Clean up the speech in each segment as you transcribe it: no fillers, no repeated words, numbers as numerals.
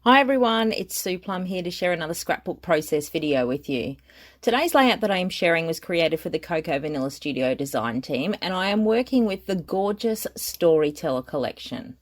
Hi everyone, it's Sue Plum here to share another scrapbook process video with you. Today's layout that I am sharing was created for the Cocoa Vanilla Studio design team, and I am working with the gorgeous Storyteller collection.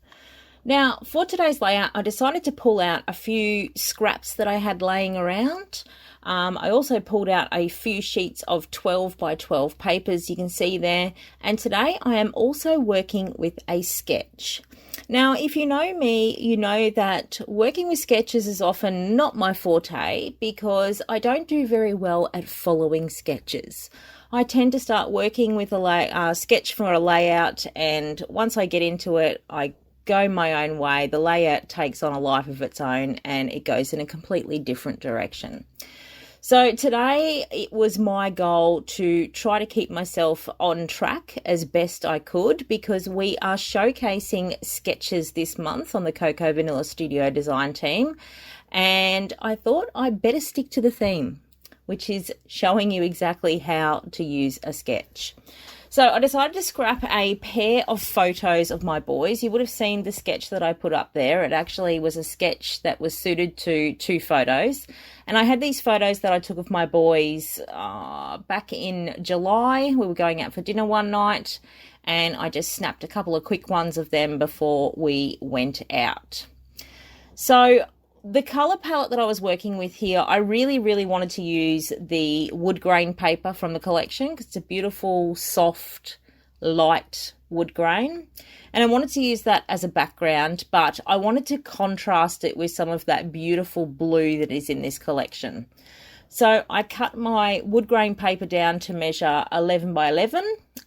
Now, for today's layout, I decided to pull out a few scraps that I had laying around. I also pulled out a few sheets of 12 by 12 papers you can see there, and today I am also working with a sketch. Now, if you know me, you know that working with sketches is often not my forte because I don't do very well at following sketches. I tend to start working with a sketch for a layout, and once I get into it, I go my own way. The layout takes on a life of its own and it goes in a completely different direction. So today it was my goal to try to keep myself on track as best I could because we are showcasing sketches this month on the Cocoa Vanilla Studio design team, and I thought I'd better stick to the theme, which is showing you exactly how to use a sketch. So I decided to scrap a pair of photos of my boys. You would have seen the sketch that I put up there. It actually was a sketch that was suited to 2 photos. And I had these photos that I took of my boys back in July. We were going out for dinner one night, and I just snapped a couple of quick ones of them before we went out. So the colour palette that I was working with here, I really wanted to use the wood grain paper from the collection because it's a beautiful, soft, light wood grain. And I wanted to use that as a background, but I wanted to contrast it with some of that beautiful blue that is in this collection. So I cut my wood grain paper down to measure 11 by 11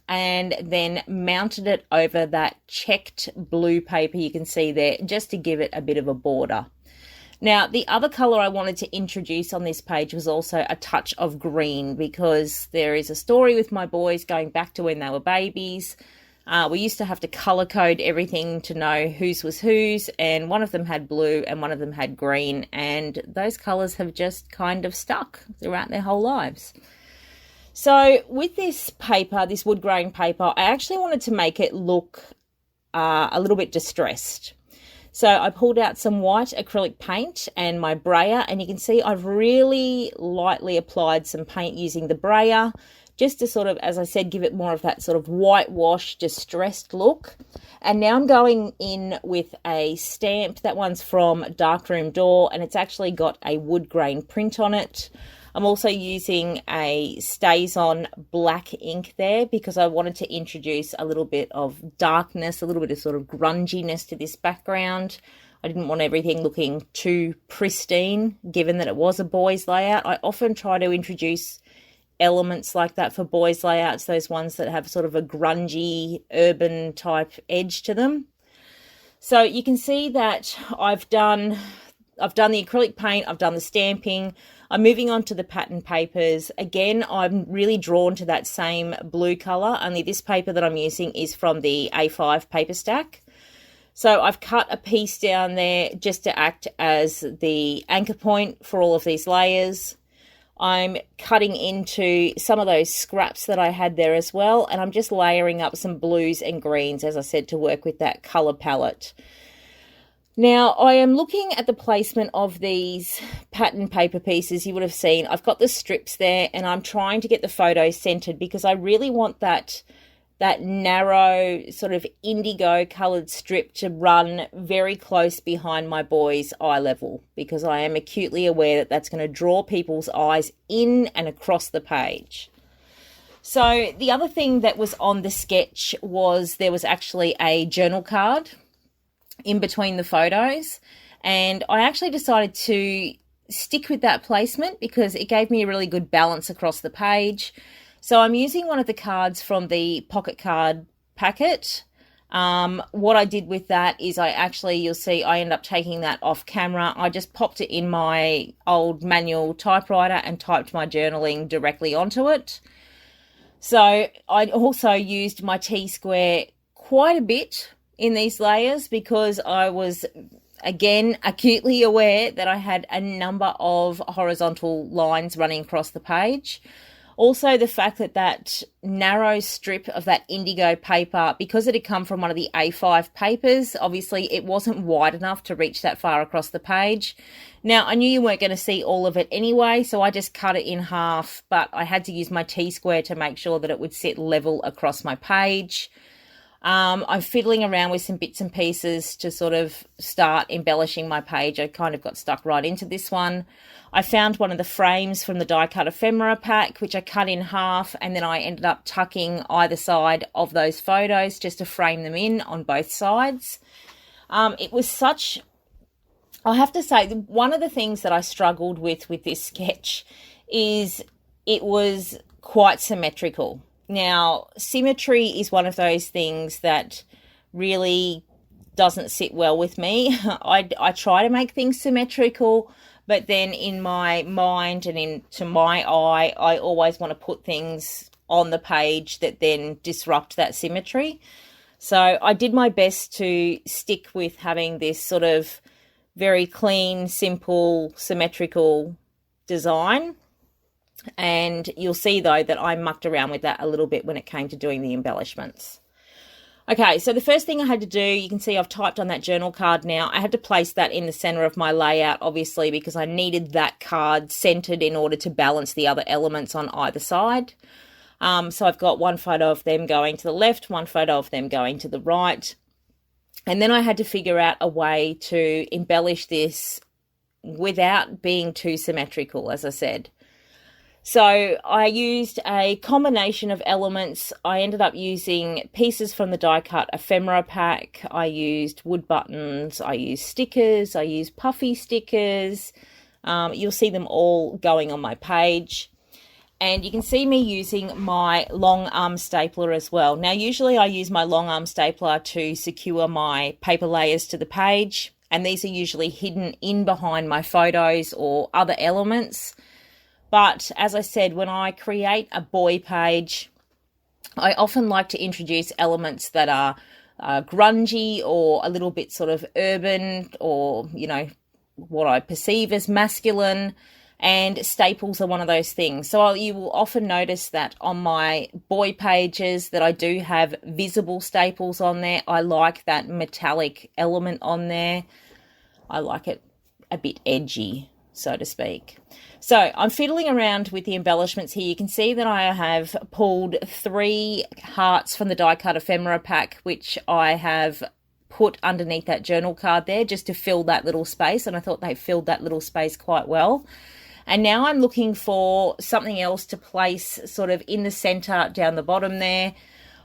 and then mounted it over that checked blue paper you can see there just to give it a bit of a border. Now, the other colour I wanted to introduce on this page was also a touch of green because there is a story with my boys going back to when they were babies. We used to have to colour code everything to know whose was whose, and one of them had blue and one of them had green, and those colours have just kind of stuck throughout their whole lives. So with this paper, this wood grain paper, I actually wanted to make it look a little bit distressed. So I pulled out some white acrylic paint and my brayer, and you can see I've really lightly applied some paint using the brayer just to sort of, as I said, give it more of that sort of whitewash, distressed look. And now I'm going in with a stamp. That one's from Darkroom Door, and it's actually got a wood grain print on it. I'm also using a StazOn black ink there because I wanted to introduce a little bit of darkness, a little bit of sort of grunginess to this background. I didn't want everything looking too pristine, given that it was a boys layout. I often try to introduce elements like that for boys layouts, those ones that have sort of a grungy, urban type edge to them. So you can see that I've done the acrylic paint, I've done the stamping. I'm moving on to the pattern papers. Again, I'm really drawn to that same blue colour, only this paper that I'm using is from the A5 paper stack. So I've cut a piece down there just to act as the anchor point for all of these layers. I'm cutting into some of those scraps that I had there as well, and I'm just layering up some blues and greens, as I said, to work with that colour palette. Now, I am looking at the placement of these pattern paper pieces. You would have seen I've got the strips there, and I'm trying to get the photo centered because I really want that narrow sort of indigo coloured strip to run very close behind my boy's eye level because I am acutely aware that that's going to draw people's eyes in and across the page. So the other thing that was on the sketch was there was actually a journal card in between the photos, and I actually decided to stick with that placement because it gave me a really good balance across the page. So I'm using one of the cards from the pocket card packet. What I did with that is you'll see I end up taking that off camera. I just popped it in my old manual typewriter and typed my journaling directly onto it. So I also used my T-square quite a bit in these layers because I was, again, acutely aware that I had a number of horizontal lines running across the page. Also, the fact that that narrow strip of that indigo paper, because it had come from one of the A5 papers, obviously it wasn't wide enough to reach that far across the page. Now, I knew you weren't going to see all of it anyway, so I just cut it in half, but I had to use my T-square to make sure that it would sit level across my page. I'm fiddling around with some bits and pieces to sort of start embellishing my page. I kind of got stuck right into this one. I found one of the frames from the die cut ephemera pack, which I cut in half, and then I ended up tucking either side of those photos just to frame them in on both sides. It was such, I have to say, one of the things that I struggled with this sketch is it was quite symmetrical. Now, symmetry is one of those things that really doesn't sit well with me. I try to make things symmetrical, but then in my mind and into my eye, I always want to put things on the page that then disrupt that symmetry. So I did my best to stick with having this sort of very clean, simple, symmetrical design. And you'll see, though, that I mucked around with that a little bit when it came to doing the embellishments. Okay, so the first thing I had to do, you can see I've typed on that journal card now. I had to place that in the center of my layout, obviously, because I needed that card centered in order to balance the other elements on either side. So I've got one photo of them going to the left, one photo of them going to the right. And then I had to figure out a way to embellish this without being too symmetrical, as I said. So I used a combination of elements. I ended up using pieces from the die cut ephemera pack. I used wood buttons. I used stickers. I used puffy stickers. You'll see them all going on my page. And you can see me using my long arm stapler as well. Now, usually I use my long arm stapler to secure my paper layers to the page. And these are usually hidden in behind my photos or other elements. But as I said, when I create a boy page, I often like to introduce elements that are grungy or a little bit sort of urban or, you know, what I perceive as masculine. And staples are one of those things. So you will often notice that on my boy pages that I do have visible staples on there. I like that metallic element on there. I like it a bit edgy, so to speak. So I'm fiddling around with the embellishments here. You can see that I have pulled 3 hearts from the die cut ephemera pack, which I have put underneath that journal card there just to fill that little space. And I thought they filled that little space quite well. And now I'm looking for something else to place sort of in the center down the bottom there.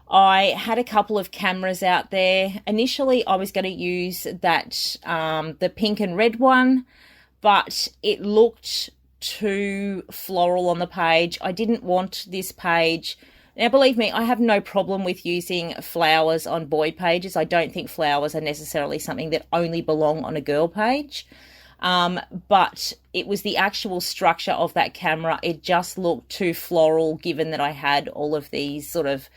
I had a couple of cameras out there. Initially, I was going to use that, the pink and red one, but it looked too floral on the page. I didn't want this page. Now, believe me, I have no problem with using flowers on boy pages. I don't think flowers are necessarily something that only belong on a girl page. But it was the actual structure of that camera. It just looked too floral, given that I had all of these sort of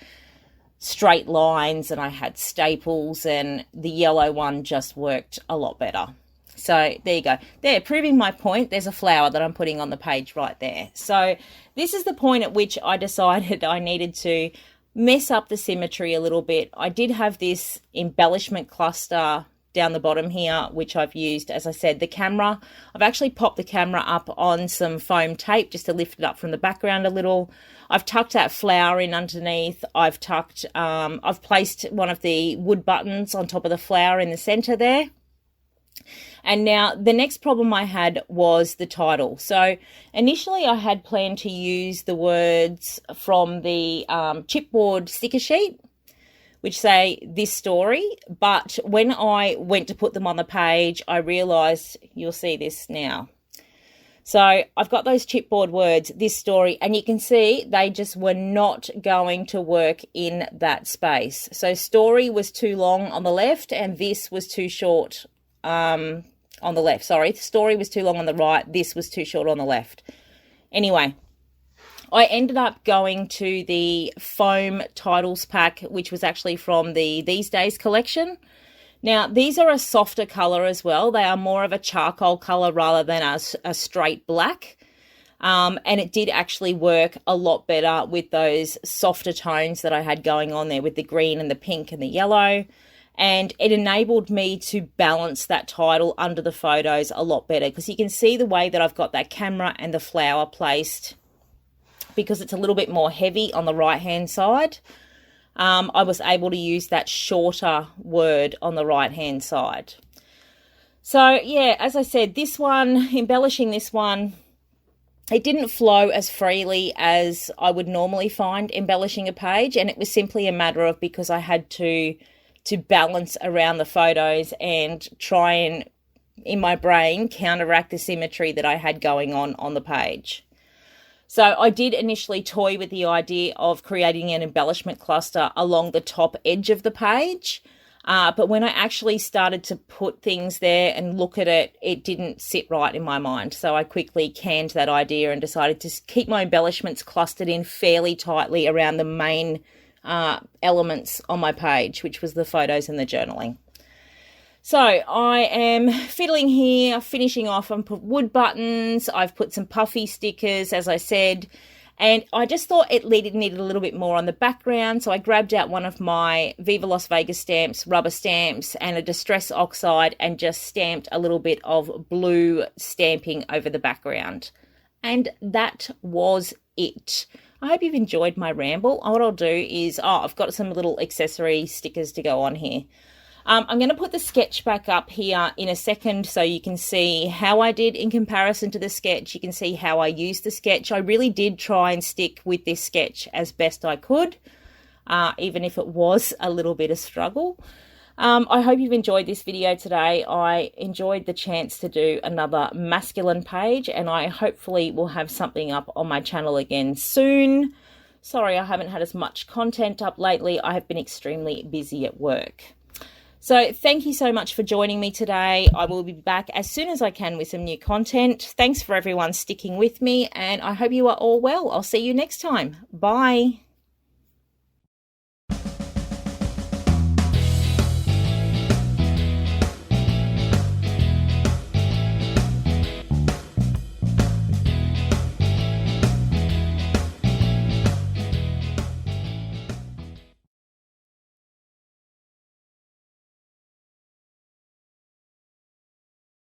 straight lines and I had staples, and the yellow one just worked a lot better. So there you go. There, proving my point, there's a flower that I'm putting on the page right there. So this is the point at which I decided I needed to mess up the symmetry a little bit. I did have this embellishment cluster down the bottom here, which I've used, as I said, the camera. I've actually popped the camera up on some foam tape just to lift it up from the background a little. I've tucked that flower in underneath. I've placed one of the wood buttons on top of the flower in the center there. And now the next problem I had was the title. So initially I had planned to use the words from the chipboard sticker sheet, which say this story. But when I went to put them on the page, I realized, you'll see this now. So I've got those chipboard words, this story, and you can see they just were not going to work in that space. So story was too long on the left and this was too short on the left. Sorry, the story was too long on the right. This was too short on the left. Anyway, I ended up going to the foam titles pack, which was actually from the These Days collection. Now, these are a softer colour as well. They are more of a charcoal colour rather than a straight black. And it did actually work a lot better with those softer tones that I had going on there with the green and the pink and the yellow. And it enabled me to balance that title under the photos a lot better, because you can see the way that I've got that camera and the flower placed, because it's a little bit more heavy on the right hand side. I was able to use that shorter word on the right hand side. So yeah, as I said, this one, embellishing this one, it didn't flow as freely as I would normally find embellishing a page, and it was simply a matter of, because I had to balance around the photos and try and, in my brain, counteract the symmetry that I had going on the page. So I did initially toy with the idea of creating an embellishment cluster along the top edge of the page. But when I actually started to put things there and look at it, it didn't sit right in my mind. So I quickly canned that idea and decided to keep my embellishments clustered in fairly tightly around the main elements on my page, which was the photos and the journaling. So I am fiddling here, finishing off. I've put wood buttons, I've put some puffy stickers, as I said, and I just thought it needed a little bit more on the background. So I grabbed out one of my Viva Las Vegas stamps, rubber stamps, and a Distress Oxide, and just stamped a little bit of blue stamping over the background. And that was it. I hope you've enjoyed my ramble. What I'll do is, I've got some little accessory stickers to go on here. I'm going to put the sketch back up here in a second so you can see how I did in comparison to the sketch. You can see how I used the sketch. I really did try and stick with this sketch as best I could, even if it was a little bit of struggle. I hope you've enjoyed this video today. I enjoyed the chance to do another masculine page, and I hopefully will have something up on my channel again soon. Sorry, I haven't had as much content up lately. I have been extremely busy at work. So thank you so much for joining me today. I will be back as soon as I can with some new content. Thanks for everyone sticking with me, and I hope you are all well. I'll see you next time. Bye.